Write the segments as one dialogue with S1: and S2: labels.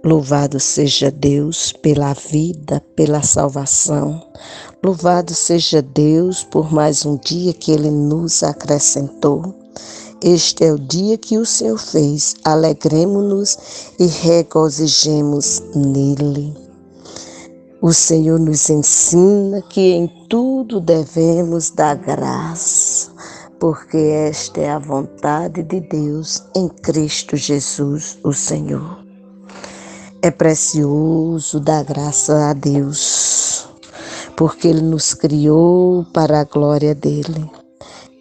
S1: Louvado seja Deus pela vida, pela salvação. Louvado seja Deus por mais um dia que Ele nos acrescentou. Este é o dia que o Senhor fez. Alegremo-nos e regozijemos nele. O Senhor nos ensina que em tudo devemos dar graça, porque esta é a vontade de Deus em Cristo Jesus, o Senhor. É precioso dar graça a Deus, porque Ele nos criou para a glória dEle.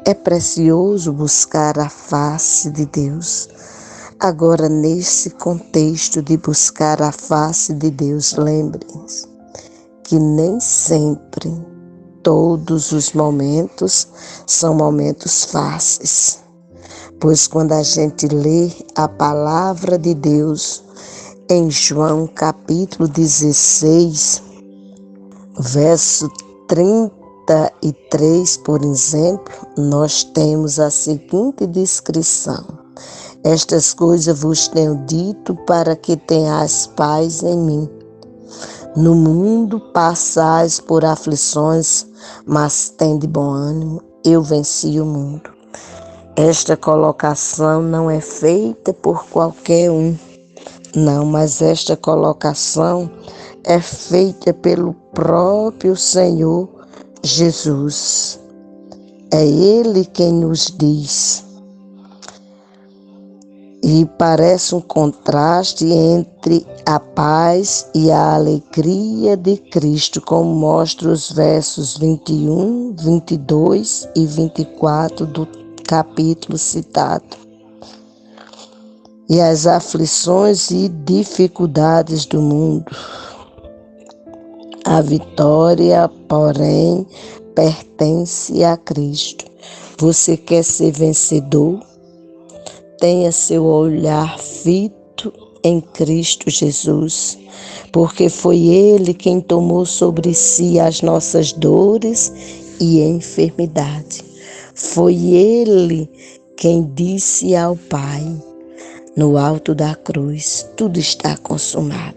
S1: É precioso buscar a face de Deus. Agora, nesse contexto de buscar a face de Deus, lembrem-se que nem sempre todos os momentos são momentos fáceis, pois quando a gente lê a palavra de Deus, em João capítulo 16, verso 33, por exemplo, nós temos a seguinte descrição: estas coisas vos tenho dito para que tenhais paz em mim. No mundo passais por aflições, mas tende bom ânimo, eu venci o mundo. Esta colocação não é feita por qualquer um. Não, mas esta colocação é feita pelo próprio Senhor Jesus. É Ele quem nos diz. E parece um contraste entre a paz e a alegria de Cristo, como mostra os versos 21, 22 e 24 do capítulo citado. E as aflições e dificuldades do mundo. A vitória, porém, pertence a Cristo. Você quer ser vencedor? Tenha seu olhar fito em Cristo Jesus, porque foi Ele quem tomou sobre si as nossas dores e enfermidade. Foi Ele quem disse ao Pai, no alto da cruz, tudo está consumado.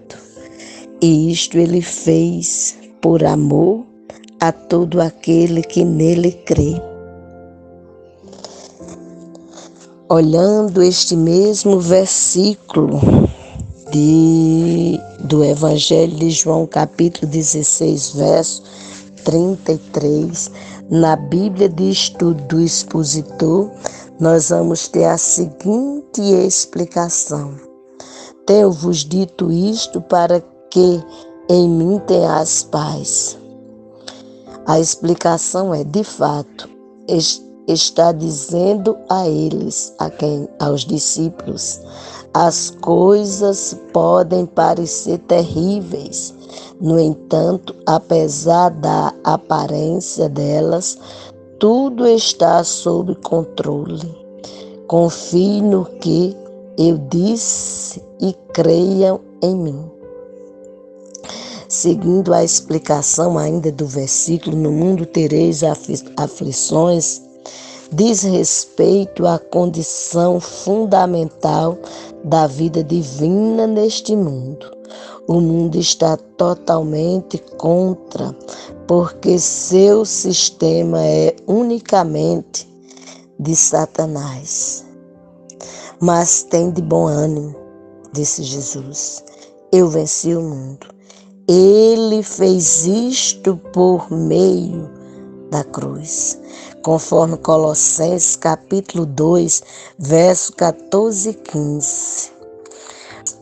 S1: E isto Ele fez por amor a todo aquele que nele crê. Olhando este mesmo versículo do Evangelho de João, capítulo 16, verso 33, na Bíblia de Estudo do Expositor, nós vamos ter a seguinte explicação: tenho-vos dito isto para que em mim tenhas paz. A explicação é, de fato, está dizendo a eles, aos discípulos, as coisas podem parecer terríveis. No entanto, apesar da aparência delas, tudo está sob controle. Confie no que eu disse e creiam em mim. Seguindo a explicação ainda do versículo, no mundo tereis aflições, diz respeito à condição fundamental da vida divina neste mundo. O mundo está totalmente contra, porque seu sistema é unicamente de Satanás. Mas tem de bom ânimo, disse Jesus, eu venci o mundo. Ele fez isto por meio da cruz, conforme Colossenses capítulo 2, verso 14 e 15,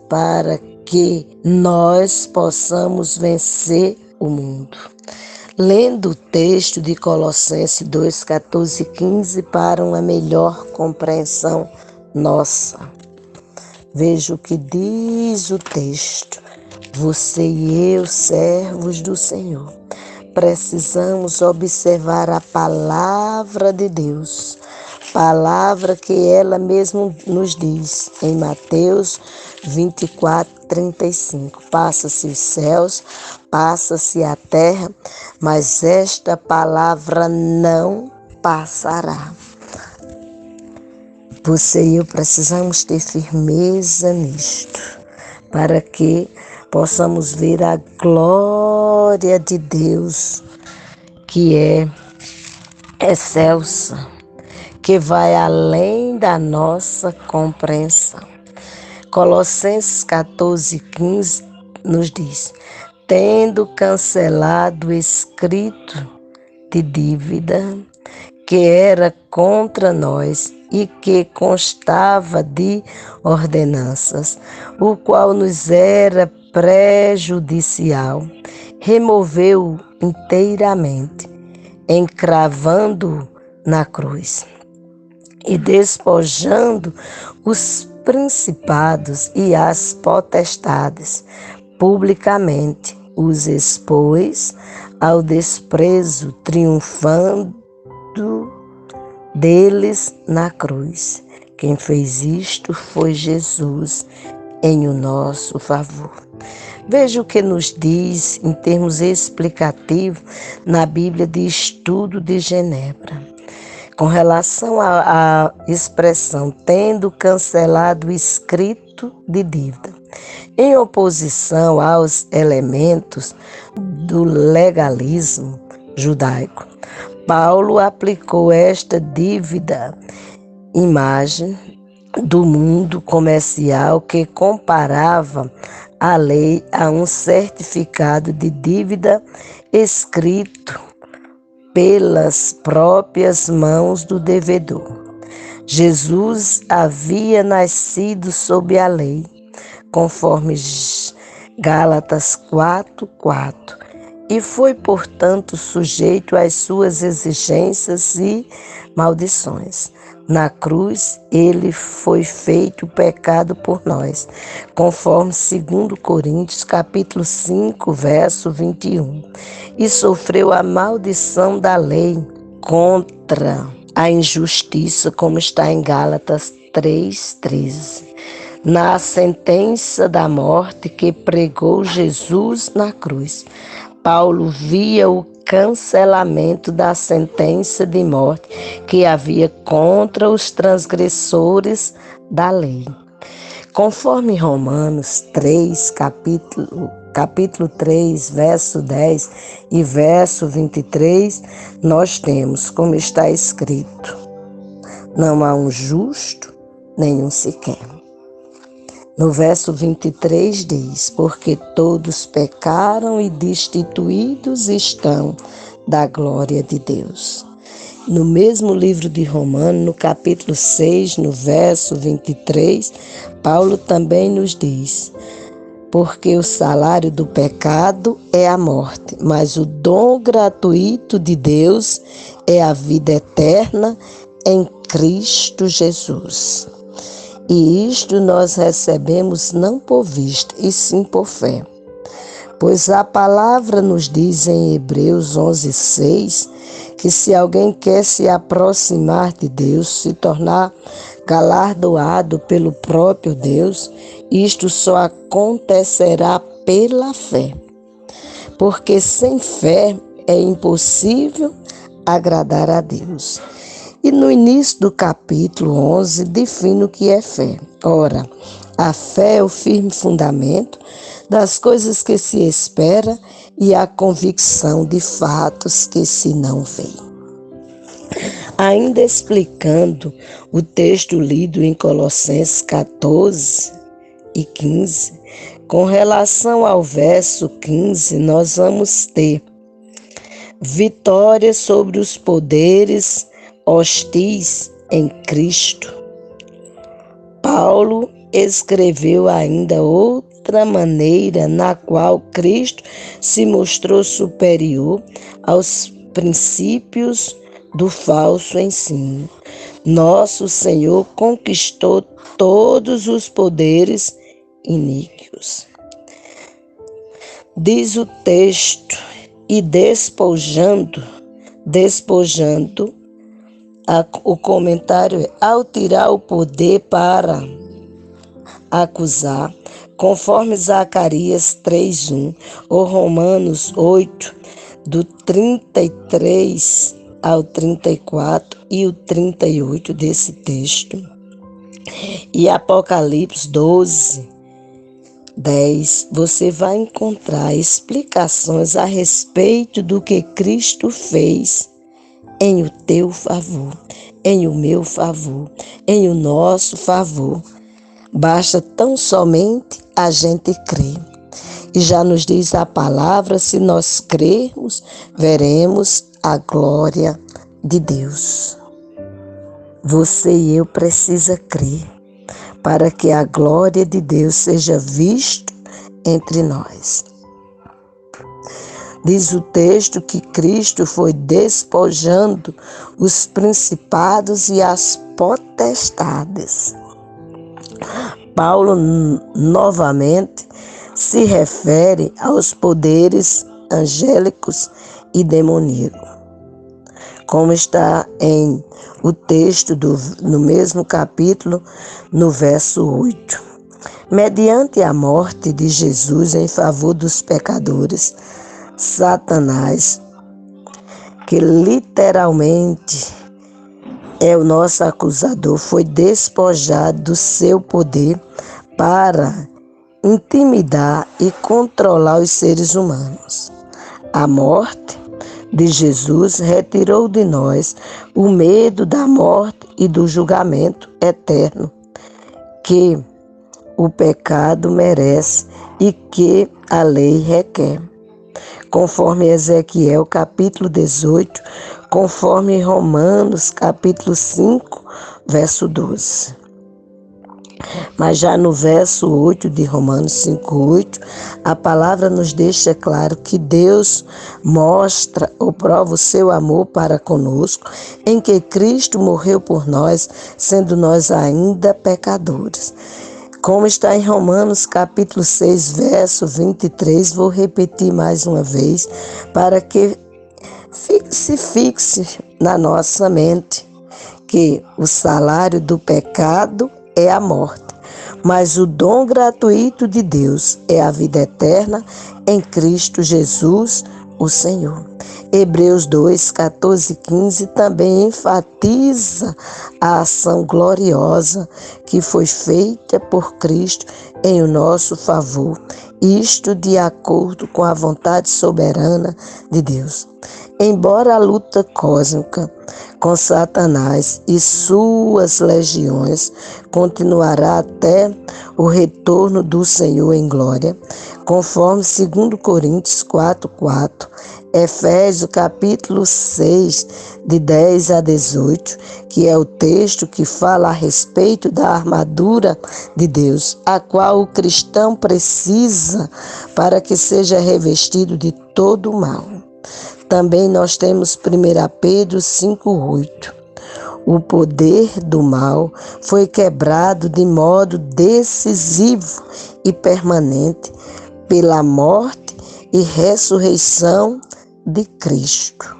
S1: para que nós possamos vencer o mundo. Lendo o texto de Colossenses 2, 14 e 15 para uma melhor compreensão nossa. Veja o que diz o texto. Você e eu, servos do Senhor, precisamos observar a palavra de Deus, palavra que ela mesma nos diz em Mateus 24, 35. Passa-se os céus, passa-se a terra, mas esta palavra não passará. Você e eu precisamos ter firmeza nisto, para que possamos ver a glória de Deus, que é excelsa, que vai além da nossa compreensão. Colossenses 14:15 nos diz: tendo cancelado o escrito de dívida que era contra nós e que constava de ordenanças, o qual nos era prejudicial, removeu inteiramente, encravando-o na cruz e despojando os principados e as potestades, publicamente os expôs ao desprezo, triunfando deles na cruz. Quem fez isto foi Jesus em o nosso favor. Veja o que nos diz em termos explicativos na Bíblia de Estudo de Genebra. Com relação à expressão tendo cancelado o escrito de dívida, em oposição aos elementos do legalismo judaico, Paulo aplicou esta dívida imagem do mundo comercial que comparava a lei a um certificado de dívida escrito pelas próprias mãos do devedor. Jesus havia nascido sob a lei, conforme Gálatas 4:4, e foi, portanto, sujeito às suas exigências e maldições. Na cruz, ele foi feito pecado por nós, conforme 2 Coríntios, capítulo 5, verso 21, e sofreu a maldição da lei contra a injustiça, como está em Gálatas 3:13. Na sentença da morte que pregou Jesus na cruz, Paulo via o cancelamento da sentença de morte que havia contra os transgressores da lei. Conforme Romanos 3, capítulo 3, verso 10 e verso 23, nós temos, como está escrito: não há um justo, nenhum sequer. No verso 23 diz: porque todos pecaram e destituídos estão da glória de Deus. No mesmo livro de Romanos, no capítulo 6, no verso 23, Paulo também nos diz: porque o salário do pecado é a morte, mas o dom gratuito de Deus é a vida eterna em Cristo Jesus. E isto nós recebemos não por vista, e sim por fé. Pois a palavra nos diz em Hebreus 11:6, que se alguém quer se aproximar de Deus, se tornar galardoado pelo próprio Deus, isto só acontecerá pela fé. Porque sem fé é impossível agradar a Deus. E no início do capítulo 11, define o que é fé. Ora, a fé é o firme fundamento das coisas que se espera e a convicção de fatos que se não veem. Ainda explicando o texto lido em Colossenses 14:15, com relação ao verso 15, nós vamos ter vitória sobre os poderes hostis em Cristo. Paulo escreveu ainda outra maneira na qual Cristo se mostrou superior aos princípios do falso ensino. Nosso Senhor conquistou todos os poderes iníquos. Diz o texto: e despojando, o comentário é: ao tirar o poder para acusar, conforme Zacarias 3:1, ou Romanos 8, do 33 ao 34 e o 38 desse texto. E Apocalipse 12, 10, você vai encontrar explicações a respeito do que Cristo fez em o teu favor, em o meu favor, em o nosso favor. Basta tão somente a gente crer. E já nos diz a palavra, se nós crermos, veremos a glória de Deus. Você e eu precisa crer para que a glória de Deus seja vista entre nós. Diz o texto que Cristo foi despojando os principados e as potestades. Paulo novamente se refere aos poderes angélicos e demoníacos, como está em o texto no mesmo capítulo, no verso 8. Mediante a morte de Jesus em favor dos pecadores, Satanás, que literalmente é o nosso acusador, foi despojado do seu poder para intimidar e controlar os seres humanos. A morte de Jesus retirou de nós o medo da morte e do julgamento eterno que o pecado merece e que a lei requer. Conforme Ezequiel capítulo 18, conforme Romanos capítulo 5, verso 12. Mas já no verso 8 de Romanos 5:8, a palavra nos deixa claro que Deus mostra ou prova o seu amor para conosco, em que Cristo morreu por nós, sendo nós ainda pecadores. Como está em Romanos capítulo 6, verso 23, vou repetir mais uma vez, para que se fixe na nossa mente que o salário do pecado é a morte, mas o dom gratuito de Deus é a vida eterna em Cristo Jesus, o Senhor. Hebreus 2, 14 e 15 também enfatiza a ação gloriosa que foi feita por Cristo em o nosso favor, isto de acordo com a vontade soberana de Deus. Embora a luta cósmica com Satanás e suas legiões continuará até o retorno do Senhor em glória, conforme 2 Coríntios 4:4, Efésios capítulo 6, de 10 a 18, que é o texto que fala a respeito da armadura de Deus, a qual o cristão precisa para que seja revestido de todo o mal. Também nós temos 1 Pedro 5:8. O poder do mal foi quebrado de modo decisivo e permanente pela morte e ressurreição de Cristo.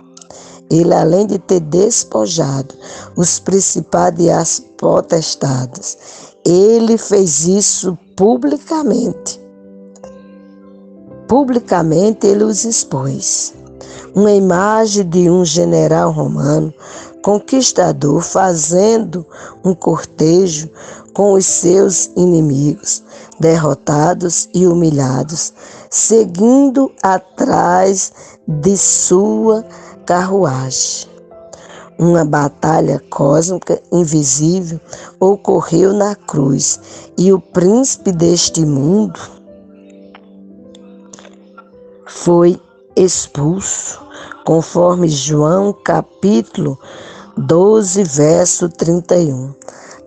S1: Ele, além de ter despojado os principados e as potestades, ele fez isso publicamente. Publicamente ele os expôs. Uma imagem de um general romano conquistador fazendo um cortejo com os seus inimigos, derrotados e humilhados, seguindo atrás de sua carruagem. Uma batalha cósmica invisível ocorreu na cruz e o príncipe deste mundo foi expulso, conforme João capítulo 12, verso 31.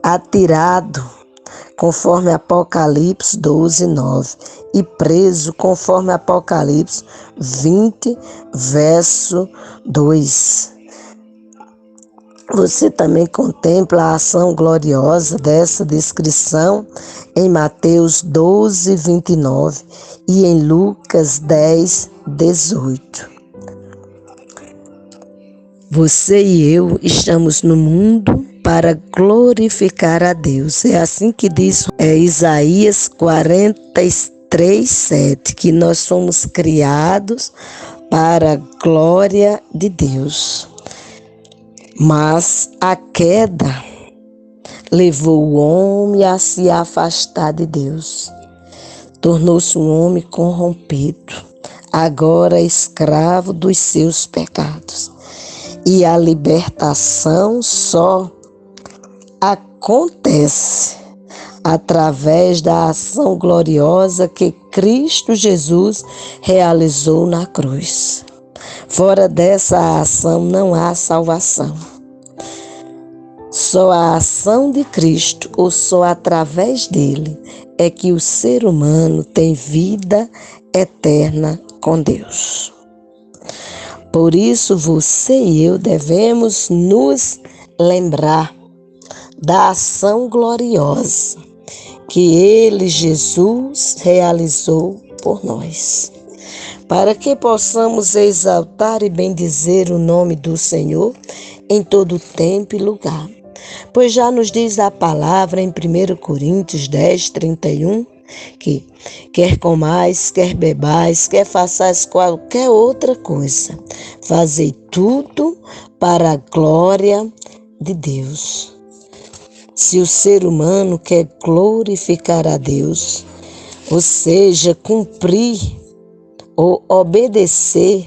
S1: Atirado, conforme Apocalipse 12, 9. E preso, conforme Apocalipse 20, verso 2. Você também contempla a ação gloriosa dessa descrição em Mateus 12, 29 e em Lucas 10, 18. Você e eu estamos no mundo para glorificar a Deus. É assim que diz Isaías 43, 7, que nós somos criados para a glória de Deus. Mas a queda levou o homem a se afastar de Deus. Tornou-se um homem corrompido, agora escravo dos seus pecados. E a libertação só acontece através da ação gloriosa que Cristo Jesus realizou na cruz. Fora dessa ação não há salvação. Só a ação de Cristo, ou só através dele, é que o ser humano tem vida eterna com Deus. Por isso, você e eu devemos nos lembrar da ação gloriosa que ele, Jesus, realizou por nós, para que possamos exaltar e bendizer o nome do Senhor em todo tempo e lugar. Pois já nos diz a palavra em 1 Coríntios 10, 31, que quer comais, quer bebais, quer façais qualquer outra coisa, fazei tudo para a glória de Deus. Se o ser humano quer glorificar a Deus, ou seja, cumprir ou obedecer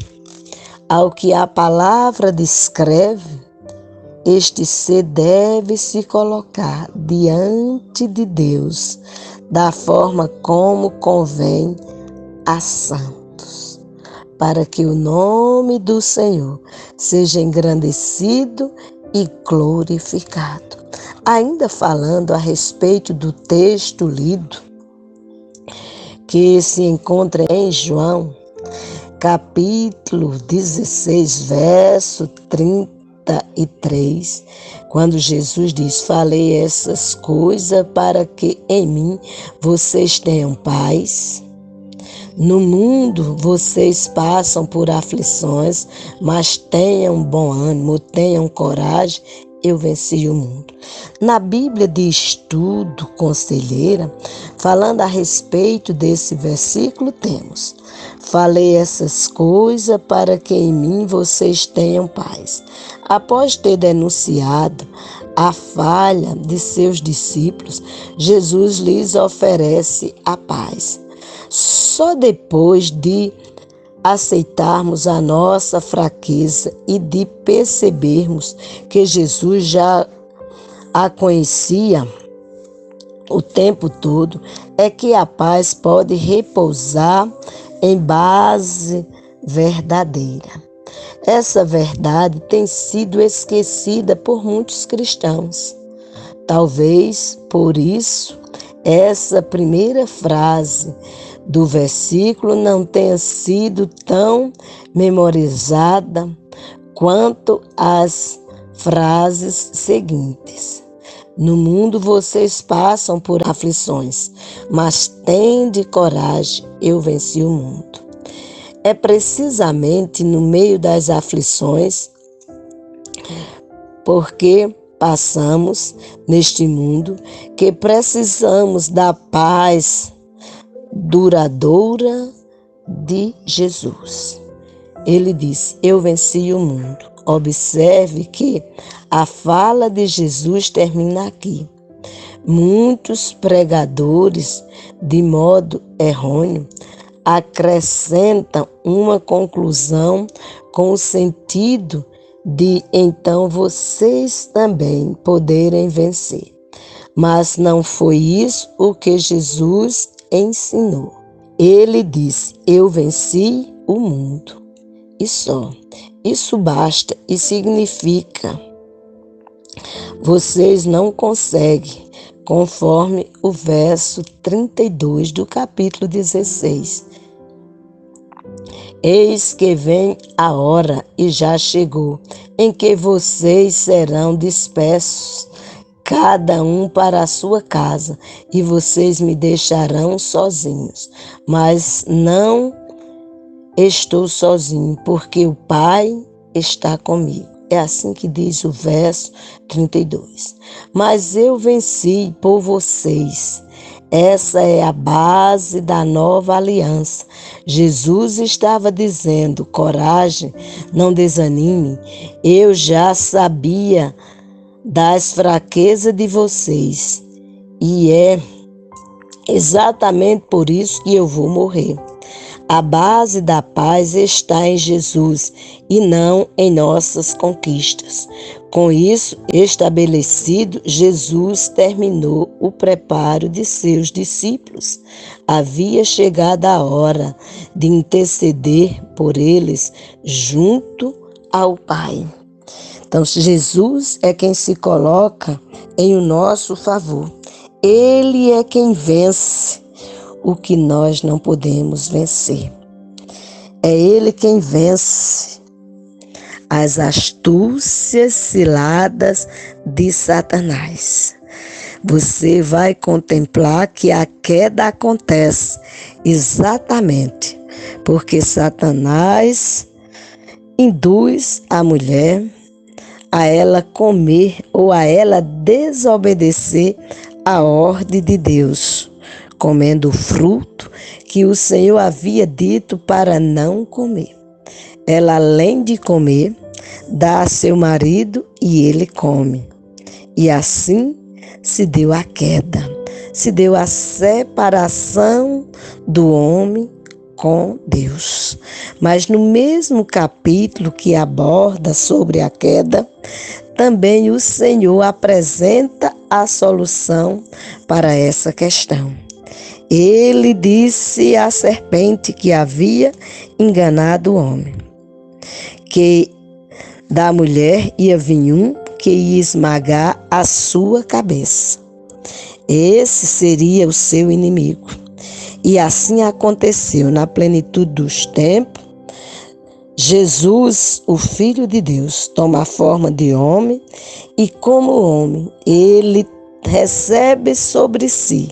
S1: ao que a palavra descreve, este ser deve se colocar diante de Deus da forma como convém a santos, para que o nome do Senhor seja engrandecido e glorificado. Ainda falando a respeito do texto lido, que se encontra em João, capítulo 16, verso 33, quando Jesus diz: falei essas coisas para que em mim vocês tenham paz. No mundo vocês passam por aflições, mas tenham bom ânimo, tenham coragem, eu venci o mundo. Na Bíblia de Estudo Conselheira, falando a respeito desse versículo, temos: falei essas coisas para que em mim vocês tenham paz. Após ter denunciado a falha de seus discípulos, Jesus lhes oferece a paz. Só depois de aceitarmos a nossa fraqueza e de percebermos que Jesus já a conhecia o tempo todo, é que a paz pode repousar em base verdadeira. Essa verdade tem sido esquecida por muitos cristãos. Talvez por isso essa primeira frase do versículo não tenha sido tão memorizada quanto as frases seguintes. No mundo vocês passam por aflições, mas tende coragem, eu venci o mundo. É precisamente no meio das aflições, porque passamos neste mundo, que precisamos da paz duradoura de Jesus. Ele disse: eu venci o mundo. Observe que a fala de Jesus termina aqui. Muitos pregadores, de modo errôneo, acrescentam uma conclusão com o sentido de então vocês também poderem vencer. Mas não foi isso o que Jesus ensinou. Ele disse: eu venci o mundo. E só. Isso basta e significa: vocês não conseguem, conforme o verso 32 do capítulo 16. Eis que vem a hora, e já chegou, em que vocês serão dispersos, cada um para a sua casa, e vocês me deixarão sozinhos. Mas não estou sozinho, porque o Pai está comigo. É assim que diz o verso 32. Mas eu venci por vocês. Essa é a base da nova aliança. Jesus estava dizendo: coragem, não desanime. Eu já sabia das fraquezas de vocês. E é exatamente por isso que eu vou morrer. A base da paz está em Jesus e não em nossas conquistas. Com isso estabelecido, Jesus terminou o preparo de seus discípulos. Havia chegado a hora de interceder por eles junto ao Pai. Então, Jesus é quem se coloca em o nosso favor. Ele é quem vence o que nós não podemos vencer. É Ele quem vence as astúcias ciladas de Satanás. Você vai contemplar que a queda acontece exatamente porque Satanás induz a mulher a ela comer ou a ela desobedecer a ordem de Deus, comendo o fruto que o Senhor havia dito para não comer. Ela, além de comer, dá a seu marido e ele come. E assim se deu a queda, se deu a separação do homem com Deus. Mas no mesmo capítulo que aborda sobre a queda, também o Senhor apresenta a solução para essa questão. Ele disse à serpente que havia enganado o homem, que da mulher ia vir um que ia esmagar a sua cabeça. Esse seria o seu inimigo. E assim aconteceu na plenitude dos tempos. Jesus, o Filho de Deus, toma a forma de homem e, como homem, ele recebe sobre si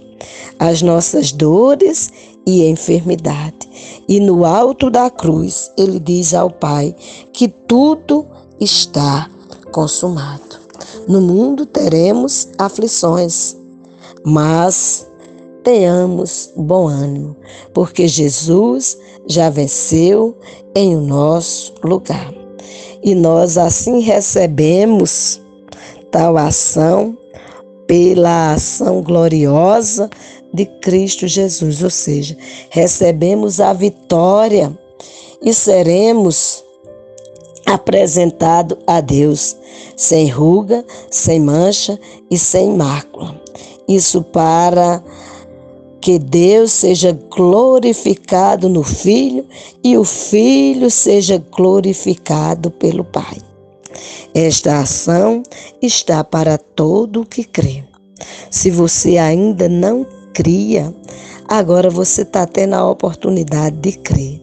S1: as nossas dores e enfermidade. E no alto da cruz, ele diz ao Pai que tudo está consumado. No mundo teremos aflições, mas tenhamos bom ânimo, porque Jesus já venceu em nosso lugar. E nós assim recebemos tal ação pela ação gloriosa de Cristo Jesus, ou seja, recebemos a vitória e seremos apresentados a Deus sem ruga, sem mancha e sem mácula. Isso para que Deus seja glorificado no Filho e o Filho seja glorificado pelo Pai. Esta ação está para todo o que crê. Se você ainda não cria, agora você está tendo a oportunidade de crer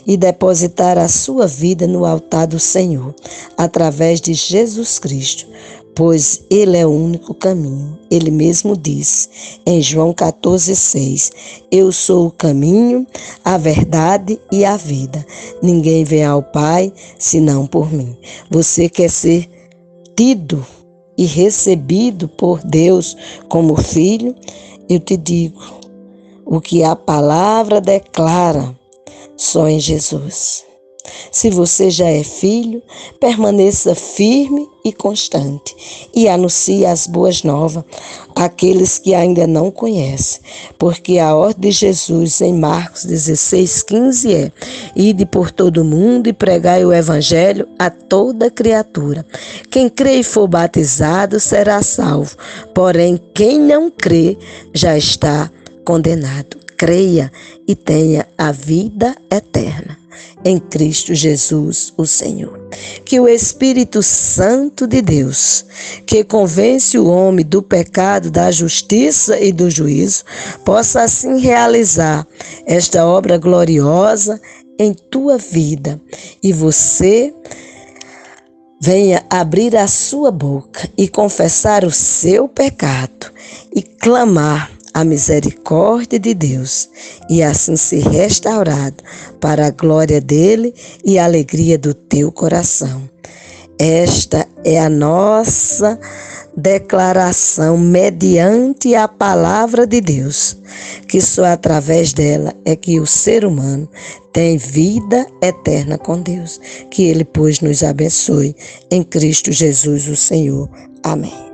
S1: e depositar a sua vida no altar do Senhor, através de Jesus Cristo, pois Ele é o único caminho. Ele mesmo diz em João 14,6, eu sou o caminho, a verdade e a vida. Ninguém vem ao Pai senão por mim. Você quer ser tido e recebido por Deus como filho? Eu te digo, o que a palavra declara, só em Jesus. Se você já é filho, permaneça firme e constante e anuncie as boas novas àqueles que ainda não conhecem, porque a ordem de Jesus em Marcos 16,15 é: ide por todo o mundo e pregai o evangelho a toda criatura. Quem crê e for batizado será salvo, porém quem não crê já está condenado. Creia e tenha a vida eterna em Cristo Jesus, o Senhor. Que o Espírito Santo de Deus, que convence o homem do pecado, da justiça e do juízo, possa assim realizar esta obra gloriosa em tua vida e você venha abrir a sua boca e confessar o seu pecado e clamar a misericórdia de Deus e assim ser restaurado para a glória dele e a alegria do teu coração. Esta É a nossa declaração mediante a palavra de Deus, que só através dela é que o ser humano tem vida eterna com Deus. Que Ele, pois, nos abençoe em Cristo Jesus, o Senhor. Amém.